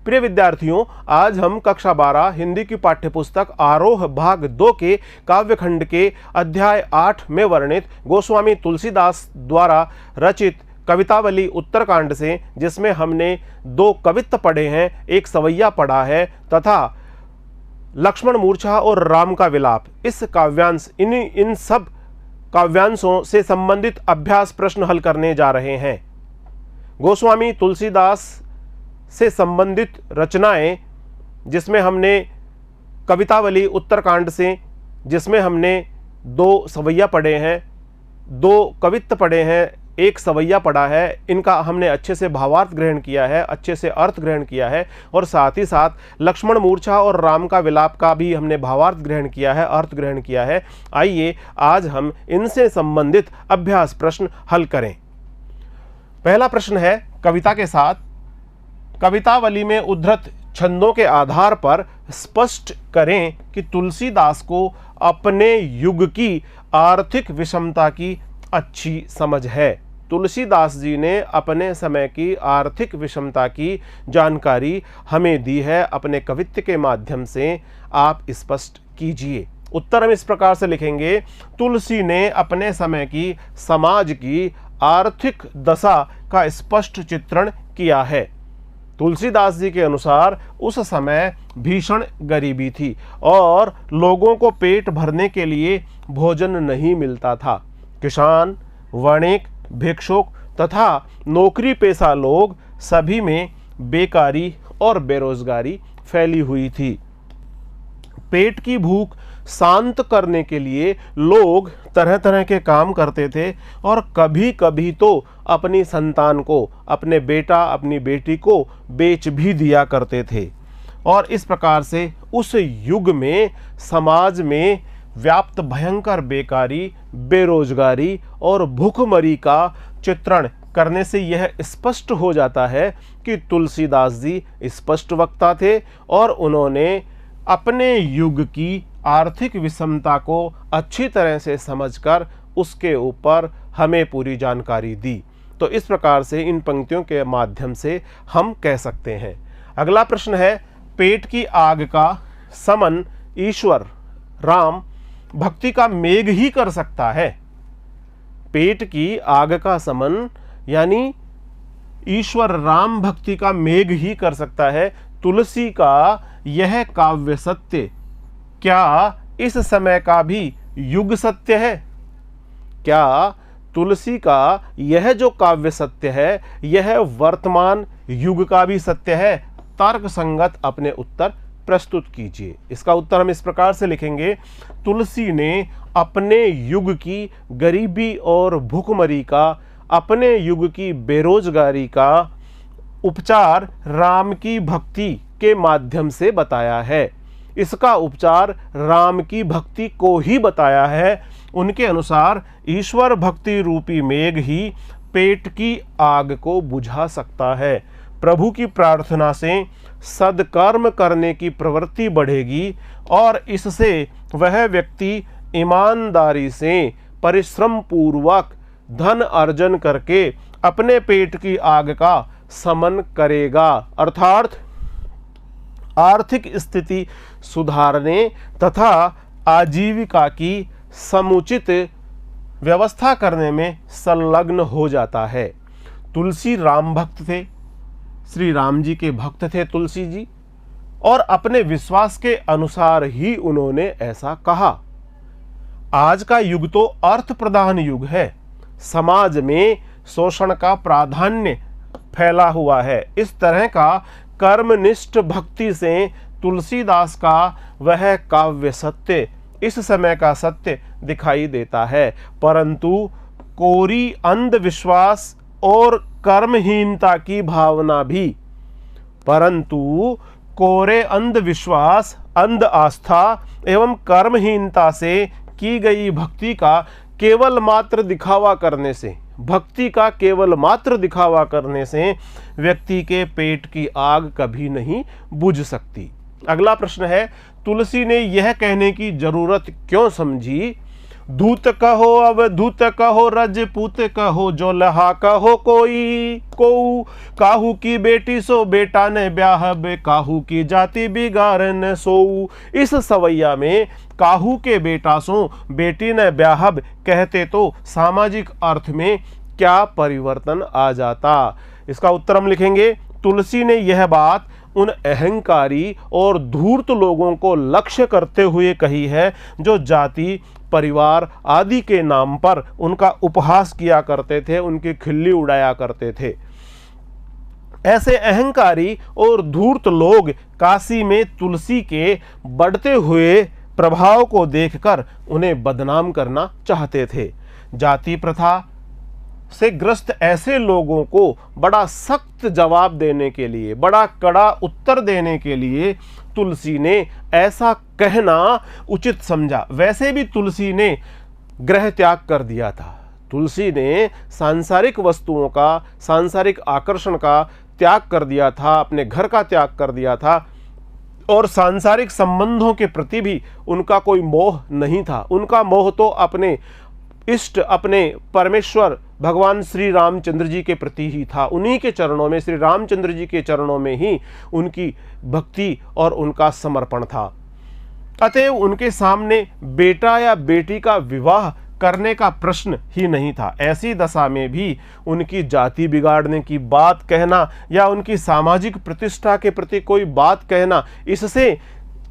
प्रिय विद्यार्थियों, आज हम कक्षा 12 हिंदी की पाठ्यपुस्तक आरोह भाग 2 के काव्यखंड के अध्याय 8 में वर्णित गोस्वामी तुलसीदास द्वारा रचित कवितावली उत्तरकांड से, जिसमें हमने 2 कवित्त पढ़े हैं, एक सवैया पढ़ा है तथा लक्ष्मण मूर्छा और राम का विलाप, इस काव्यांश इन सब काव्यांशों से संबंधित अभ्यास प्रश्न हल करने जा रहे हैं। गोस्वामी तुलसीदास से संबंधित रचनाएं, जिसमें हमने कवितावली उत्तरकांड से, जिसमें हमने 2 सवैया पढ़े हैं, 2 कवित्त पढ़े हैं, एक सवैया पढ़ा है, इनका हमने अच्छे से भावार्थ ग्रहण किया है, अच्छे से अर्थ ग्रहण किया है और साथ ही साथ लक्ष्मण मूर्छा और राम का विलाप का भी हमने भावार्थ ग्रहण किया है, अर्थ ग्रहण किया है। आइए आज हम इनसे संबंधित अभ्यास प्रश्न हल करें। पहला प्रश्न है कविता के साथ, कवितावली में उद्धृत छंदों के आधार पर स्पष्ट करें कि तुलसीदास को अपने युग की आर्थिक विषमता की अच्छी समझ है। तुलसीदास जी ने अपने समय की आर्थिक विषमता की जानकारी हमें दी है, अपने कवित्त के माध्यम से आप स्पष्ट कीजिए। उत्तर हम इस प्रकार से लिखेंगे, तुलसी ने अपने समय की समाज की आर्थिक दशा का स्पष्ट चित्रण किया है। तुलसीदास जी के अनुसार उस समय भीषण गरीबी थी और लोगों को पेट भरने के लिए भोजन नहीं मिलता था। किसान, वणिक, भिक्षुक तथा नौकरी पेशा लोग सभी में बेकारी और बेरोजगारी फैली हुई थी। पेट की भूख शांत करने के लिए लोग तरह तरह के काम करते थे और कभी कभी तो अपनी संतान को, अपने बेटा अपनी बेटी को बेच भी दिया करते थे। और इस प्रकार से उस युग में समाज में व्याप्त भयंकर बेकारी, बेरोजगारी और भूखमरी का चित्रण करने से यह स्पष्ट हो जाता है कि तुलसीदास जी स्पष्ट वक्ता थे और उन्होंने अपने युग की आर्थिक विषमता को अच्छी तरह से समझकर उसके ऊपर हमें पूरी जानकारी दी। तो इस प्रकार से इन पंक्तियों के माध्यम से हम कह सकते हैं। अगला प्रश्न है, पेट की आग का समन ईश्वर राम भक्ति का मेघ ही कर सकता है। पेट की आग का समन यानी ईश्वर राम भक्ति का मेघ ही कर सकता है। तुलसी का यह काव्य सत्य क्या इस समय का भी युग सत्य है? क्या तुलसी का यह जो काव्य सत्य है यह वर्तमान युग का भी सत्य है? तर्क संगत अपने उत्तर प्रस्तुत कीजिए। इसका उत्तर हम इस प्रकार से लिखेंगे, तुलसी ने अपने युग की गरीबी और भूखमरी का, अपने युग की बेरोजगारी का उपचार राम की भक्ति के माध्यम से बताया है। इसका उपचार राम की भक्ति को ही बताया है। उनके अनुसार ईश्वर भक्ति रूपी मेघ ही पेट की आग को बुझा सकता है। प्रभु की प्रार्थना से सद्कर्म करने की प्रवृत्ति बढ़ेगी और इससे वह व्यक्ति ईमानदारी से परिश्रम पूर्वक धन अर्जन करके अपने पेट की आग का समन करेगा, अर्थात आर्थिक स्थिति सुधारने तथा आजीविका की समुचित व्यवस्था करने में संलग्न हो जाता है। तुलसी राम भक्त थे, श्री राम जी के भक्त थे तुलसी जी, और अपने विश्वास के अनुसार ही उन्होंने ऐसा कहा। आज का युग तो अर्थ प्रधान युग है। समाज में शोषण का प्राधान्य फैला हुआ है। इस तरह का कर्मनिष्ठ भक्ति से तुलसीदास का वह काव्य सत्य इस समय का सत्य दिखाई देता है, परंतु कोरी अंधविश्वास और कर्महीनता की भावना भी, परंतु कोरे अंधविश्वास, अंध आस्था एवं कर्महीनता से की गई भक्ति का केवल मात्र दिखावा करने से, भक्ति का केवल मात्र दिखावा करने से व्यक्ति के पेट की आग कभी नहीं बुझ सकती। अगला प्रश्न है, तुलसी ने यह कहने की जरूरत क्यों समझी, दूत कहो अवधूत कहो रजपूत कहो जोलहा कहो कोई को, काहू की बेटी सो बेटा ने ब्याहब, काहू की जाति बिगाड़न सोऊ। इस सवैया में काहू के बेटा सो बेटी ने ब्याहब कहते तो सामाजिक अर्थ में क्या परिवर्तन आ जाता। इसका उत्तर हम लिखेंगे, तुलसी ने यह बात उन अहंकारी और धूर्त लोगों को लक्ष्य करते हुए कही है जो जाति परिवार आदि के नाम पर उनका उपहास किया करते थे, उनकी खिल्ली उड़ाया करते थे। ऐसे अहंकारी और धूर्त लोग काशी में तुलसी के बढ़ते हुए प्रभाव को देखकर उन्हें बदनाम करना चाहते थे। जाति प्रथा से ग्रस्त ऐसे लोगों को बड़ा सख्त जवाब देने के लिए, बड़ा कड़ा उत्तर देने के लिए तुलसी ने ऐसा कहना उचित समझा। वैसे भी तुलसी ने ग्रह त्याग कर दिया था। तुलसी ने सांसारिक वस्तुओं का, सांसारिक आकर्षण का त्याग कर दिया था, अपने घर का त्याग कर दिया था और सांसारिक संबंधों के प्रति भी उनका कोई मोह नहीं था। उनका मोह तो अपने इष्ट, अपने परमेश्वर भगवान श्री रामचंद्र जी के प्रति ही था। उन्हीं के चरणों में, श्री रामचंद्र जी के चरणों में ही उनकी भक्ति और उनका समर्पण था। अतएव उनके सामने बेटा या बेटी का विवाह करने का प्रश्न ही नहीं था। ऐसी दशा में भी उनकी जाति बिगाड़ने की बात कहना या उनकी सामाजिक प्रतिष्ठा के प्रति कोई बात कहना, इससे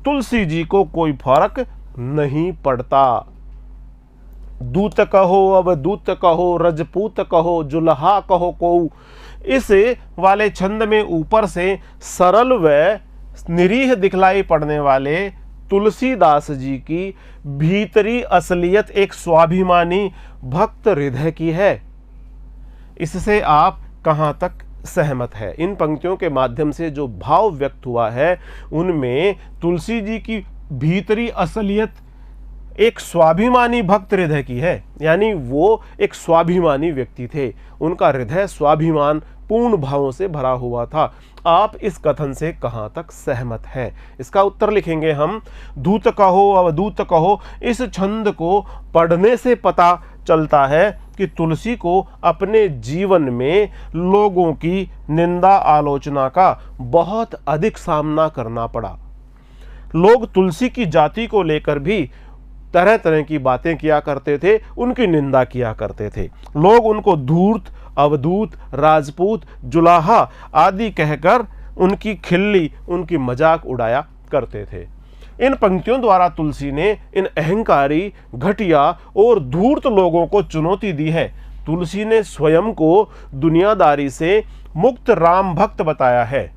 तुलसी जी को कोई फर्क नहीं पड़ता। दूत कहो अवधूत कहो रजपूत कहो जुल्हा कहो को, इस वाले छंद में ऊपर से सरल व निरीह दिखलाई पड़ने वाले तुलसीदास जी की भीतरी असलियत एक स्वाभिमानी भक्त हृदय की है। इससे आप कहाँ तक सहमत है? इन पंक्तियों के माध्यम से जो भाव व्यक्त हुआ है उनमें तुलसी जी की भीतरी असलियत एक स्वाभिमानी भक्त हृदय की है, यानी वो एक स्वाभिमानी व्यक्ति थे। उनका हृदय स्वाभिमान पूर्ण भावों से भरा हुआ था। आप इस कथन से कहां तक सहमत हैं? इसका उत्तर लिखेंगे हम, दूत कहो अवधूत कहो, इस छंद को पढ़ने से पता चलता है कि तुलसी को अपने जीवन में लोगों की निंदा आलोचना का बहुत अधिक सामना करना पड़ा। लोग तुलसी की जाति को लेकर भी तरह तरह की बातें किया करते थे, उनकी निंदा किया करते थे। लोग उनको धूर्त, अवधूत, राजपूत, जुलाहा आदि कहकर उनकी खिल्ली, उनकी मजाक उड़ाया करते थे। इन पंक्तियों द्वारा तुलसी ने इन अहंकारी, घटिया और धूर्त लोगों को चुनौती दी है। तुलसी ने स्वयं को दुनियादारी से मुक्त राम भक्त बताया है।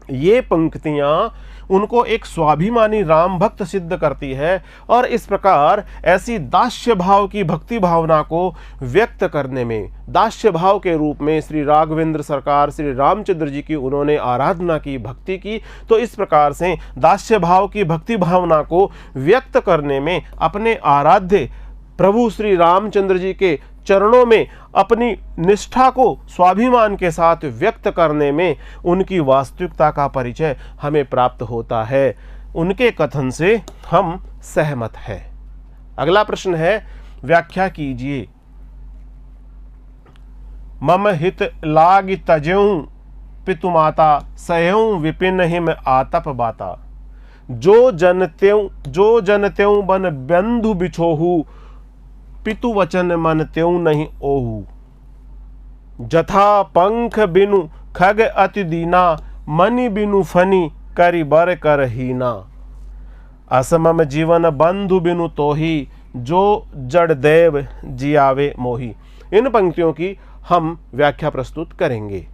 ये पंक्तियां उनको एक स्वाभिमानी राम भक्त सिद्ध करती है और इस प्रकार ऐसी दास्य भाव की भक्ति भावना को व्यक्त करने में, दास्य भाव के रूप में श्री राघवेंद्र सरकार श्री रामचंद्र जी की उन्होंने आराधना की, भक्ति की, तो इस प्रकार से दास्य भाव की भक्ति भावना को व्यक्त करने में अपने आराध्य प्रभु श्री रामचंद्र जी के चरणों में अपनी निष्ठा को स्वाभिमान के साथ व्यक्त करने में उनकी वास्तविकता का परिचय हमें प्राप्त होता है। उनके कथन से हम सहमत हैं। अगला प्रश्न है, व्याख्या कीजिए। मम हित लाग तज्यों पितु माता सह्यों विपिन हिम आतप बाता। जो जन त्यों बन बंधु बिछोहू पितु वचन मन त्यों नहीं ओहू। जथा पंख बिनु खग अति दीना मनि बिनु फनी करि बर कर हीना। असमम जीवन बंधु बिनु तोही जो जड़ देव जियावे मोही। इन पंक्तियों की हम व्याख्या प्रस्तुत करेंगे।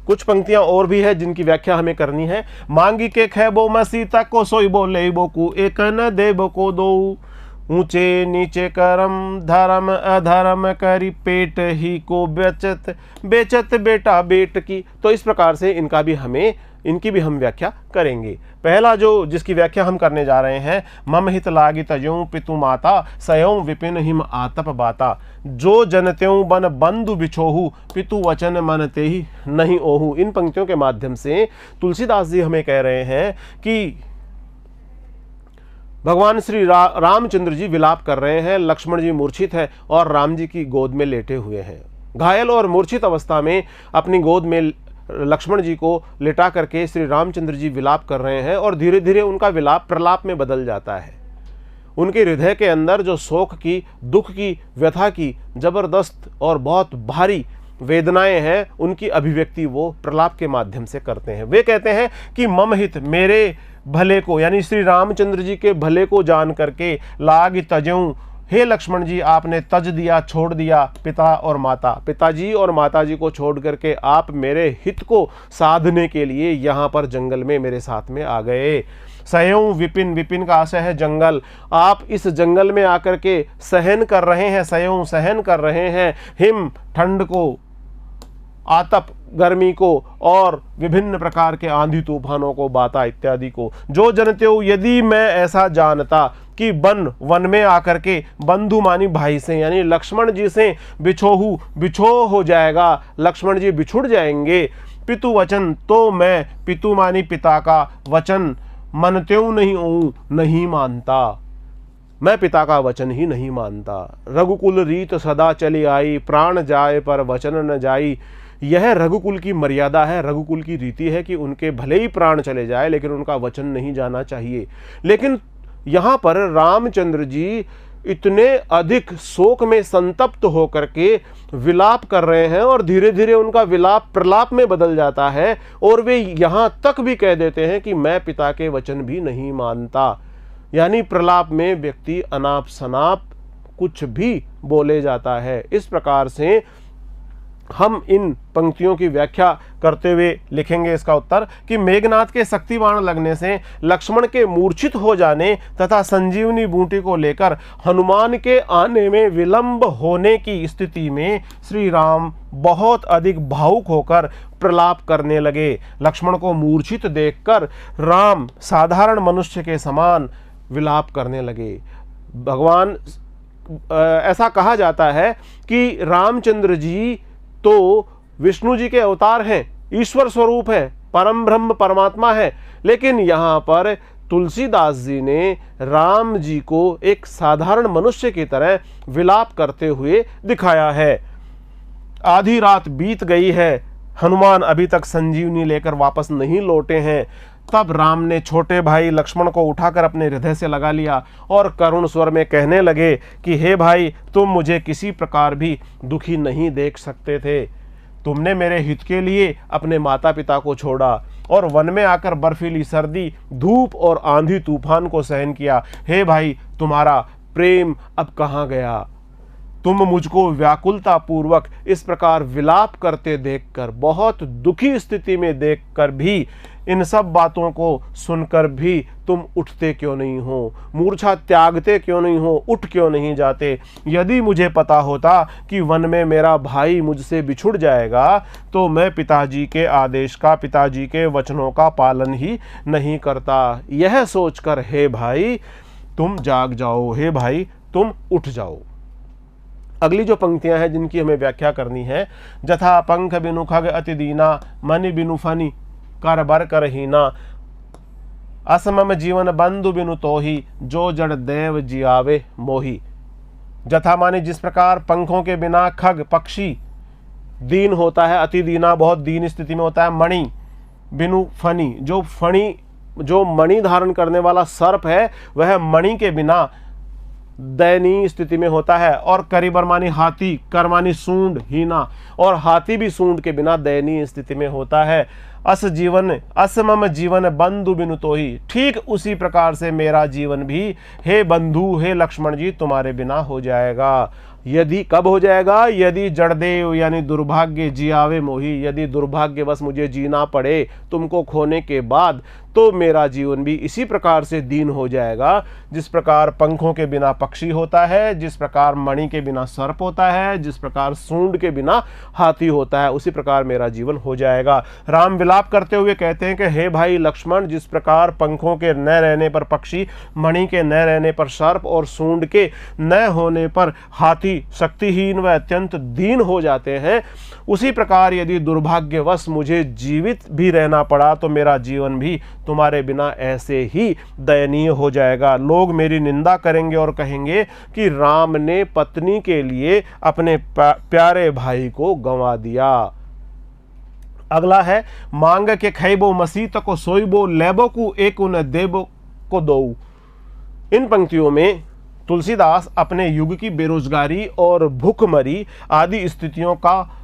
कुछ पंक्तियां और भी है जिनकी व्याख्या हमें करनी है। मांगी के खैबो में सीता को सोई बोले बोकू एक न देव को दो। ऊंचे नीचे करम धर्म अधर्म करी पेट ही को बेचत बेचत बेटा बेट की। तो इस प्रकार से इनकी भी हम व्याख्या करेंगे। पहला जिसकी व्याख्या हम करने जा रहे हैं, मम हित लागी तज्यों पितु माता सयों विपिन हिम आतप बाता। जो जनत्यों बन बंधु बिछोहू पितु वचन मन ते ही नहीं ओहू। इन पंक्तियों के माध्यम से तुलसीदास जी हमें कह रहे हैं कि भगवान श्री रामचंद्र जी विलाप कर रहे हैं, लक्ष्मण जी मूर्छित हैं और राम जी की गोद में लेटे हुए हैं। घायल और मूर्छित अवस्था में अपनी गोद में लक्ष्मण जी को लिटा करके श्री रामचंद्र जी विलाप कर रहे हैं और धीरे धीरे उनका विलाप प्रलाप में बदल जाता है। उनके हृदय के अंदर जो शोक की, दुख की, व्यथा की जबरदस्त और बहुत भारी वेदनाएं हैं, उनकी अभिव्यक्ति वो प्रलाप के माध्यम से करते हैं। वे कहते हैं कि मम हित, मेरे भले को, यानी श्री रामचंद्र जी के भले को जान करके लाग तजऊं, हे लक्ष्मण जी आपने तज दिया, छोड़ दिया पिता और माता, पिताजी और माताजी को छोड़ करके आप मेरे हित को साधने के लिए यहाँ पर जंगल में मेरे साथ में आ गए। सहयों विपिन, विपिन का आशय है जंगल, आप इस जंगल में आकर के सहन कर रहे हैं, सहयों सहन कर रहे हैं हिम ठंड को, आतप गर्मी को और विभिन्न प्रकार के आंधी तूफानों को, बाता इत्यादि को। जो जनते हो यदि मैं ऐसा जानता कि वन में आकर के बंधु मानी भाई से, यानी लक्ष्मण जी से बिछो हो जाएगा, लक्ष्मण जी बिछुड़ जाएंगे। पितु वचन, तो मैं पितु मानी पिता का वचन मनत्यों नहीं मानता, मैं पिता का वचन ही नहीं मानता। रघुकुल रीत सदा चली आई, प्राण जाए पर वचन न जाई। यह रघुकुल की मर्यादा है, रघुकुल की रीति है कि उनके भले ही प्राण चले जाए लेकिन उनका वचन नहीं जाना चाहिए। लेकिन यहाँ पर रामचंद्र जी इतने अधिक शोक में संतप्त होकर के विलाप कर रहे हैं और धीरे धीरे उनका विलाप प्रलाप में बदल जाता है और वे यहाँ तक भी कह देते हैं कि मैं पिता के वचन भी नहीं मानता। यानी प्रलाप में व्यक्ति अनाप शनाप कुछ भी बोले जाता है। इस प्रकार से हम इन पंक्तियों की व्याख्या करते हुए लिखेंगे इसका उत्तर कि मेघनाथ के शक्ति बाण लगने से लक्ष्मण के मूर्छित हो जाने तथा संजीवनी बूटी को लेकर हनुमान के आने में विलंब होने की स्थिति में श्री राम बहुत अधिक भावुक होकर प्रलाप करने लगे। लक्ष्मण को मूर्छित देखकर राम साधारण मनुष्य के समान विलाप करने लगे। भगवान, ऐसा कहा जाता है कि रामचंद्र जी तो विष्णु जी के अवतार हैं, ईश्वर स्वरूप है, परम ब्रह्म परमात्मा है, लेकिन यहाँ पर तुलसीदास जी ने राम जी को एक साधारण मनुष्य की तरह विलाप करते हुए दिखाया है। आधी रात बीत गई है, हनुमान अभी तक संजीवनी लेकर वापस नहीं लौटे हैं। तब राम ने छोटे भाई लक्ष्मण को उठाकर अपने हृदय से लगा लिया और करुण स्वर में कहने लगे कि हे भाई, तुम मुझे किसी प्रकार भी दुखी नहीं देख सकते थे। तुमने मेरे हित के लिए अपने माता पिता को छोड़ा और वन में आकर बर्फीली सर्दी, धूप और आंधी तूफान को सहन किया। हे भाई, तुम्हारा प्रेम अब कहाँ गया? तुम मुझको व्याकुलता पूर्वक इस प्रकार विलाप करते देखकर, बहुत दुखी स्थिति में देखकर भी, इन सब बातों को सुनकर भी तुम उठते क्यों नहीं हो? मूर्छा त्यागते क्यों नहीं हो? उठ क्यों नहीं जाते? यदि मुझे पता होता कि वन में मेरा भाई मुझसे बिछुड़ जाएगा तो मैं पिताजी के आदेश का, पिताजी के वचनों का पालन ही नहीं करता। यह सोचकर हे भाई तुम जाग जाओ, हे भाई तुम उठ जाओ। अगली जो पंक्तियां हैं जिनकी हमें व्याख्या करनी है, जथा पंख बिनु खग अति दीना, मनि बिनु फनी कर बर करहीना, असमम जीवन बंधु बिनु तोही, जो जड़ देव जियावे मोही। जथा माने जिस प्रकार पंखों के बिना खग पक्षी दीन होता है, अति दीना बहुत दीन स्थिति में होता है। मणि बिनु फनी, जो मणि धारण करने वाला सर्प है वह मणि के बिना दयनीय स्थिति में होता है। और करीबर मानी हाथी, कर मानी सूंड हीना, और हाथी भी सूंड के बिना दयनीय स्थिति में होता है। असमम जीवन बंधु बिनु तोही, ठीक उसी प्रकार से मेरा जीवन भी हे बंधु, हे लक्ष्मण जी तुम्हारे बिना हो जाएगा। यदि कब हो जाएगा? यदि जड़देव यानी दुर्भाग्य जियावे मोही, यदि दुर्भाग्यवश मुझे जीना पड़े तुमको खोने के बाद, तो मेरा जीवन भी इसी प्रकार से दीन हो जाएगा। जिस प्रकार पंखों के बिना पक्षी होता है, जिस प्रकार मणि के बिना सर्प होता है, जिस प्रकार सूंड के बिना हाथी होता है, उसी प्रकार मेरा जीवन हो जाएगा। राम विलाप करते हुए कहते हैं कि हे भाई लक्ष्मण, जिस प्रकार पंखों के न रहने पर पक्षी, मणि के न रहने पर सर्प और सूंड के न होने पर हाथी शक्तिहीन व अत्यंत दीन हो जाते हैं, उसी प्रकार यदि दुर्भाग्यवश मुझे जीवित भी रहना पड़ा तो मेरा जीवन भी तुम्हारे बिना ऐसे ही दयनीय हो जाएगा। लोग मेरी निंदा करेंगे और कहेंगे कि राम ने पत्नी के लिए अपने प्यारे भाई को गंवा दिया। अगला है, मांग के खैबो मसीत को सोइबो लेबो को एक उन देबो को दो। इन पंक्तियों में तुलसीदास अपने युग की बेरोजगारी और भूखमरी आदि स्थितियों का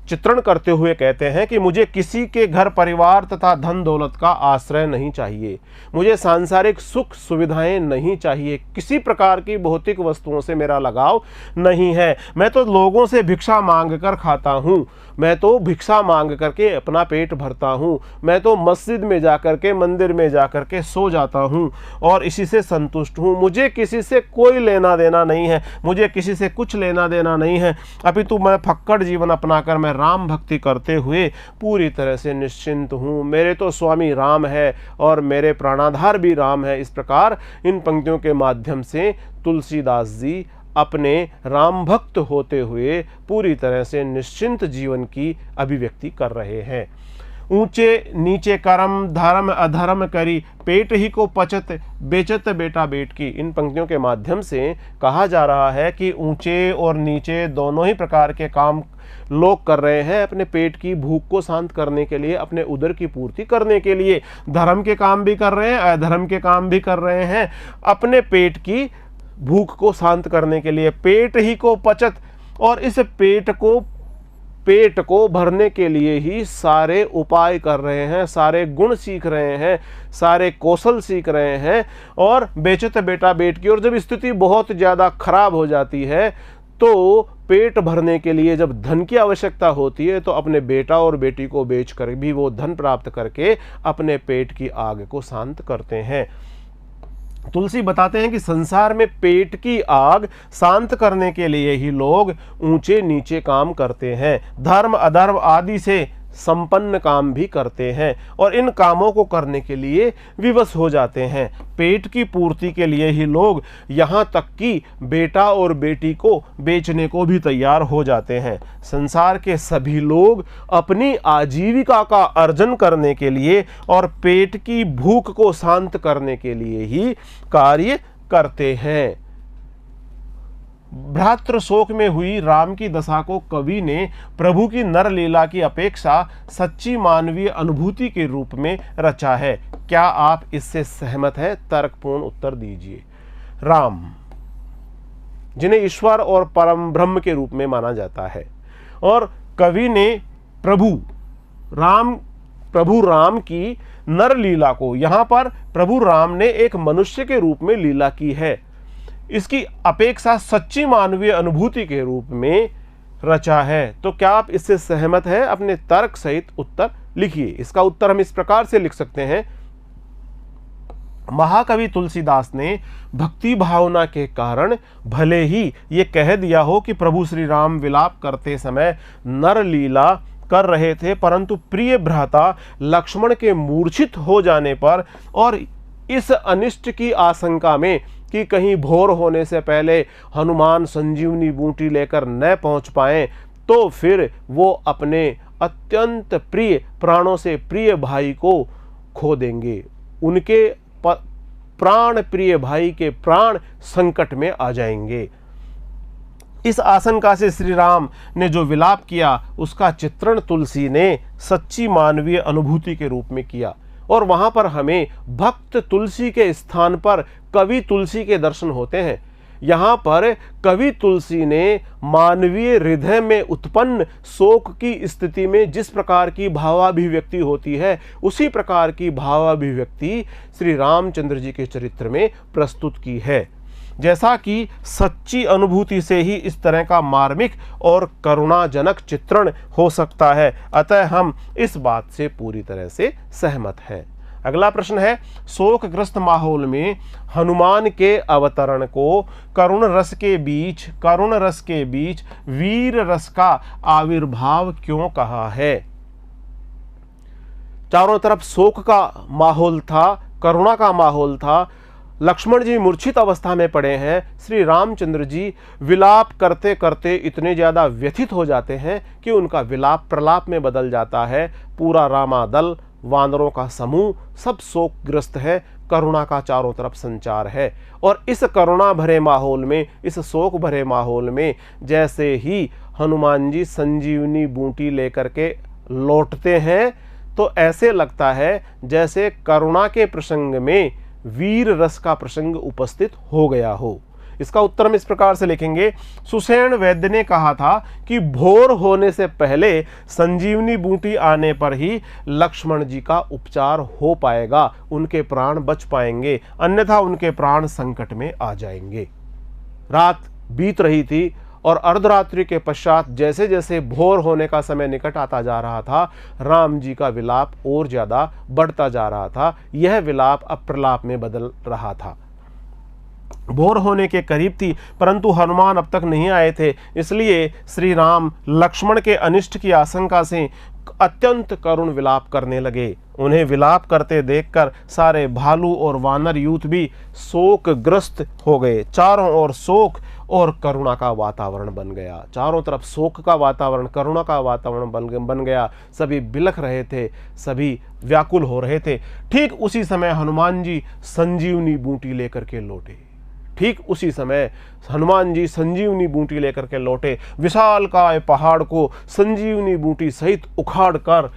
चित्रण करते हुए कहते हैं कि मुझे किसी के घर परिवार तथा धन दौलत का आश्रय नहीं चाहिए, मुझे सांसारिक सुख सुविधाएं नहीं चाहिए, किसी प्रकार की भौतिक वस्तुओं से मेरा लगाव नहीं है। मैं तो लोगों से भिक्षा मांग कर खाता हूँ, मैं तो भिक्षा मांग करके अपना पेट भरता हूँ, मैं तो मस्जिद में जाकर के मंदिर में जाकर के सो जाता हूँ और इसी से संतुष्ट हूँ। मुझे किसी से कोई लेना देना नहीं है, मुझे किसी से कुछ लेना देना नहीं है, अपितु मैं फक्कड़ जीवन अपनाकर मैं राम भक्ति करते हुए पूरी तरह से निश्चिंत हूँ। मेरे तो स्वामी राम है और मेरे प्राणाधार भी राम है। इस प्रकार इन पंक्तियों के माध्यम से तुलसीदास जी अपने राम भक्त होते हुए पूरी तरह से निश्चिंत जीवन की अभिव्यक्ति कर रहे हैं। ऊंचे नीचे कर्म धर्म अधर्म करी, पेट ही को पचत बेचत बेटा बेट की। इन पंक्तियों के माध्यम से कहा जा रहा है कि ऊंचे और नीचे दोनों ही प्रकार के काम लोग कर रहे हैं अपने पेट की भूख को शांत करने के लिए, अपने उदर की पूर्ति करने के लिए। धर्म के काम भी कर रहे हैं, अधर्म के काम भी कर रहे हैं, अपने पेट की भूख को शांत करने के लिए। पेट ही को पचत, और इस पेट को भरने के लिए ही सारे उपाय कर रहे हैं, सारे गुण सीख रहे हैं, सारे कौशल सीख रहे हैं। और बेचत बेटा बेट की, और जब स्थिति बहुत ज़्यादा खराब हो जाती है तो पेट भरने के लिए जब धन की आवश्यकता होती है तो अपने बेटा और बेटी को बेच कर भी वो धन प्राप्त करके अपने पेट की आग को शांत करते हैं। तुलसी बताते हैं कि संसार में पेट की आग शांत करने के लिए ही लोग ऊंचे नीचे काम करते हैं, धर्म अधर्म आदि से संपन्न काम भी करते हैं और इन कामों को करने के लिए विवश हो जाते हैं। पेट की पूर्ति के लिए ही लोग यहाँ तक कि बेटा और बेटी को बेचने को भी तैयार हो जाते हैं। संसार के सभी लोग अपनी आजीविका का अर्जन करने के लिए और पेट की भूख को शांत करने के लिए ही कार्य करते हैं। भ्रातृ शोक में हुई राम की दशा को कवि ने प्रभु की नर लीला की अपेक्षा सच्ची मानवीय अनुभूति के रूप में रचा है। क्या आप इससे सहमत हैं? तर्कपूर्ण उत्तर दीजिए। राम, जिन्हें ईश्वर और परम ब्रह्म के रूप में माना जाता है, और कवि ने प्रभु राम की नर लीला को, यहाँ पर प्रभु राम ने एक मनुष्य के रूप में लीला की है, इसकी अपेक्षा सच्ची मानवीय अनुभूति के रूप में रचा है। तो क्या आप इससे सहमत हैं? अपने तर्क सहित उत्तर लिखिए। इसका उत्तर हम इस प्रकार से लिख सकते हैं। महाकवि तुलसीदास ने भक्ति भावना के कारण भले ही ये कह दिया हो कि प्रभु श्री राम विलाप करते समय नर लीला कर रहे थे, परंतु प्रिय भ्राता लक्ष्मण के मूर्छित हो जाने पर और इस अनिष्ट की आशंका में कि कहीं भोर होने से पहले हनुमान संजीवनी बूटी लेकर न पहुंच पाएं, तो फिर वो अपने अत्यंत प्रिय प्राणों से प्रिय भाई को खो देंगे। उनके प्राण प्रिय भाई के प्राण संकट में आ जाएंगे। इस आशंका से श्री राम ने जो विलाप किया उसका चित्रण तुलसी ने सच्ची मानवीय अनुभूति के रूप में किया, और वहां पर हमें भक्त तुलसी के स्थान पर कवि तुलसी के दर्शन होते हैं। यहाँ पर कवि तुलसी ने मानवीय हृदय में उत्पन्न शोक की स्थिति में जिस प्रकार की भावाभिव्यक्ति होती है, उसी प्रकार की भावाभिव्यक्ति श्री रामचंद्र जी के चरित्र में प्रस्तुत की है। जैसा कि सच्ची अनुभूति से ही इस तरह का मार्मिक और करुणाजनक चित्रण हो सकता है, अतः हम इस बात से पूरी तरह से सहमत हैं। अगला प्रश्न है, शोकग्रस्त माहौल में हनुमान के अवतरण को करुण रस के बीच वीर रस का आविर्भाव क्यों कहा है? चारों तरफ शोक का माहौल था, करुणा का माहौल था, लक्ष्मण जी मूर्छित अवस्था में पड़े हैं, श्री रामचंद्र जी विलाप करते करते इतने ज़्यादा व्यथित हो जाते हैं कि उनका विलाप प्रलाप में बदल जाता है। पूरा रामादल वानरों का समूह सब शोकग्रस्त है, करुणा का चारों तरफ संचार है। और इस करुणा भरे माहौल में, इस शोक भरे माहौल में जैसे ही हनुमान जी संजीवनी बूटी लेकर के लौटते हैं तो ऐसे लगता है जैसे करुणा के प्रसंग में वीर रस का प्रसंग उपस्थित हो गया हो। इसका उत्तर हम इस प्रकार से लिखेंगे, सुषेण वैद्य ने कहा था कि भोर होने से पहले संजीवनी बूटी आने पर ही लक्ष्मण जी का उपचार हो पाएगा, उनके प्राण बच पाएंगे, अन्यथा उनके प्राण संकट में आ जाएंगे। रात बीत रही थी और अर्धरात्रि के पश्चात जैसे जैसे भोर होने का समय निकट आता जा रहा था, राम जी का विलाप और ज्यादा बढ़ता जा रहा था। यह विलाप अब प्रलाप में बदल रहा था। भोर होने के करीब थी, परंतु हनुमान अब तक नहीं आए थे, इसलिए श्री राम लक्ष्मण के अनिष्ट की आशंका से अत्यंत करुण विलाप करने लगे। उन्हें विलाप करते देखकर सारे भालू और वानर यूथ भी शोकग्रस्त हो गए। चारों ओर शोक और करुणा का वातावरण बन गया। चारों तरफ शोक का वातावरण, करुणा का वातावरण बन गया। सभी बिलख रहे थे, सभी व्याकुल हो रहे थे। ठीक उसी समय हनुमान जी संजीवनी बूटी लेकर के लौटे। ठीक उसी समय हनुमान जी संजीवनी बूटी लेकर के लौटे। विशालकाय पहाड़ को संजीवनी बूटी सहित उखाड़ कर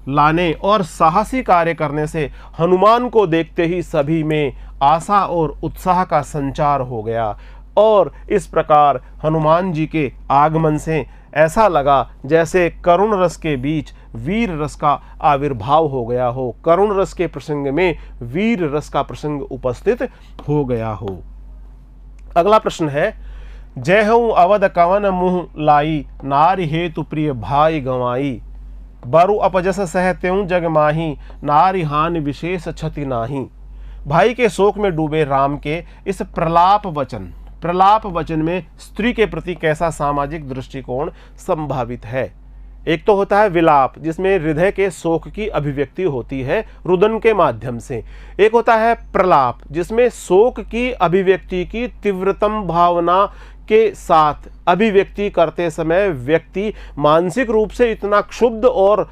लाने और साहसी कार्य करने से हनुमान को देखते ही सभी में आशा और उत्साह का संचार हो गया। और इस प्रकार हनुमान जी के आगमन से ऐसा लगा जैसे करुण रस के बीच वीर रस का आविर्भाव हो गया हो, करुण रस के प्रसंग में वीर रस का प्रसंग उपस्थित हो गया हो। अगला प्रश्न है, जय हूँ अवध कवन मुँह लाई, नारी हेतु प्रिय भाई गंवाई, बरु अपजस सह त्यों जग माही, नारी हानि विशेष क्षति नाही। भाई के शोक में डूबे राम के इस प्रलाप वचन में स्त्री के प्रति कैसा सामाजिक दृष्टिकोण संभावित है। एक तो होता है विलाप, जिसमें हृदय के शोक की अभिव्यक्ति होती है रुदन के माध्यम से। एक होता है प्रलाप, जिसमें शोक की अभिव्यक्ति की तीव्रतम भावना के साथ अभिव्यक्ति करते समय व्यक्ति मानसिक रूप से इतना क्षुब्ध और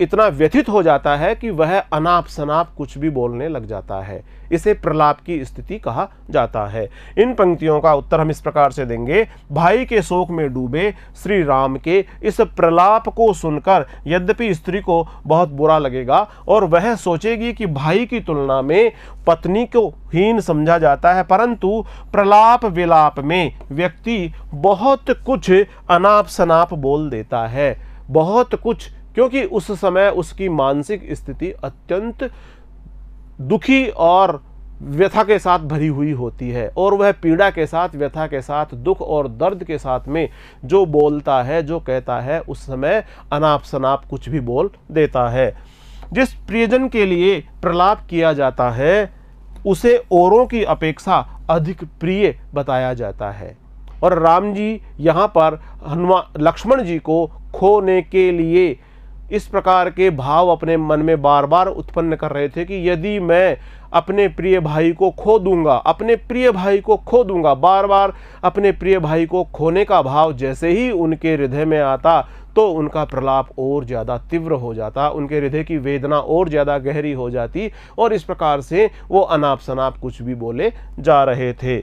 इतना व्यथित हो जाता है कि वह अनाप शनाप कुछ भी बोलने लग जाता है। इसे प्रलाप की स्थिति कहा जाता है। इन पंक्तियों का उत्तर हम इस प्रकार से देंगे, भाई के शोक में डूबे श्री राम के इस प्रलाप को सुनकर यद्यपि स्त्री को बहुत बुरा लगेगा और वह सोचेगी कि भाई की तुलना में पत्नी को हीन समझा जाता है, परंतु प्रलाप विलाप में व्यक्ति बहुत कुछ अनाप शनाप बोल देता है, बहुत कुछ, क्योंकि उस समय उसकी मानसिक स्थिति अत्यंत दुखी और व्यथा के साथ भरी हुई होती है और वह पीड़ा के साथ, व्यथा के साथ, दुख और दर्द के साथ में जो बोलता है, जो कहता है, उस समय अनाप शनाप कुछ भी बोल देता है। जिस प्रियजन के लिए प्रलाप किया जाता है उसे औरों की अपेक्षा अधिक प्रिय बताया जाता है। और राम जी यहाँ पर लक्ष्मण जी को खोने के लिए इस प्रकार के भाव अपने मन में बार बार उत्पन्न कर रहे थे कि यदि मैं अपने प्रिय भाई को खो दूंगा, अपने प्रिय भाई को खो दूंगा, बार बार अपने प्रिय भाई को खोने का भाव जैसे ही उनके हृदय में आता तो उनका प्रलाप और ज़्यादा तीव्र हो जाता, उनके हृदय की वेदना और ज़्यादा गहरी हो जाती और इस प्रकार से वो अनाप शनाप कुछ भी बोले जा रहे थे।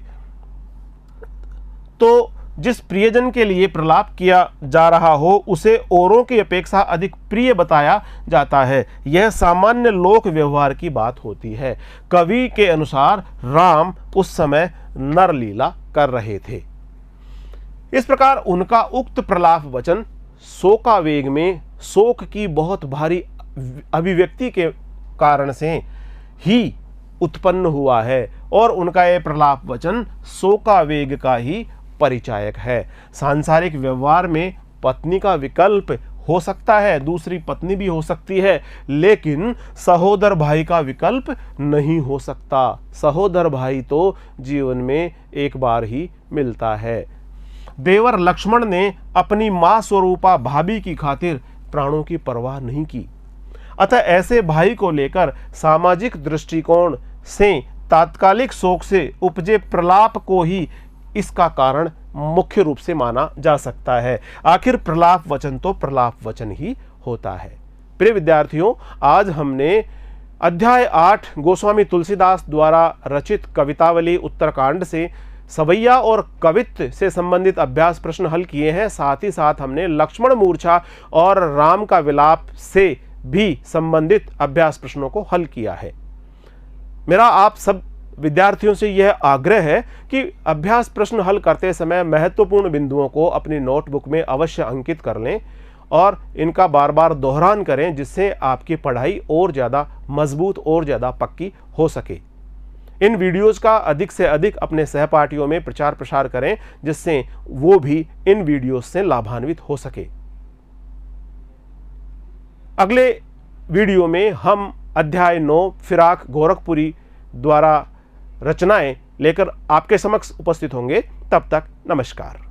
तो जिस प्रियजन के लिए प्रलाप किया जा रहा हो उसे औरों की अपेक्षा अधिक प्रिय बताया जाता है। यह सामान्य लोक व्यवहार की बात होती है। कवि के अनुसार राम उस समय नरलीला कर रहे थे। इस प्रकार उनका उक्त प्रलाप वचन शोकावेग में शोक की बहुत भारी अभिव्यक्ति के कारण से ही उत्पन्न हुआ है और उनका यह प्रलाप वचन शोकावेग का ही परिचायक है। सांसारिक व्यवहार में पत्नी का विकल्प हो सकता है, दूसरी पत्नी भी हो सकती है, लेकिन सहोदर भाई का विकल्प नहीं हो सकता। सहोदर भाई तो जीवन में एक बार ही मिलता है। देवर लक्ष्मण ने अपनी मां स्वरूपा भाभी की खातिर प्राणों की परवाह नहीं की। अतः ऐसे भाई को लेकर सामाजिक दृष्टिकोण से तात्कालिक शोक से उपजे प्रलाप को ही इसका कारण मुख्य रूप से माना जा सकता है। आखिर प्रलाप वचन तो प्रलाप वचन ही होता है। प्रिय विद्यार्थियों, आज हमने अध्याय 8 गोस्वामी तुलसीदास द्वारा रचित कवितावली उत्तरकांड से सवैया और कवित्व से संबंधित अभ्यास प्रश्न हल किए हैं। साथ ही साथ हमने लक्ष्मण मूर्छा और राम का विलाप से भी संबंधित अभ्यास प्रश्नों को हल किया है। मेरा आप सब विद्यार्थियों से यह आग्रह है कि अभ्यास प्रश्न हल करते समय महत्वपूर्ण बिंदुओं को अपनी नोटबुक में अवश्य अंकित कर लें और इनका बार बार दोहरान करें, जिससे आपकी पढ़ाई और ज़्यादा मजबूत और ज़्यादा पक्की हो सके। इन वीडियोस का अधिक से अधिक अपने सहपाठियों में प्रचार प्रसार करें, जिससे वो भी इन वीडियोस से लाभान्वित हो सके। अगले वीडियो में हम अध्याय 9 फिराक गोरखपुरी द्वारा रचनाएं लेकर आपके समक्ष उपस्थित होंगे। तब तक नमस्कार।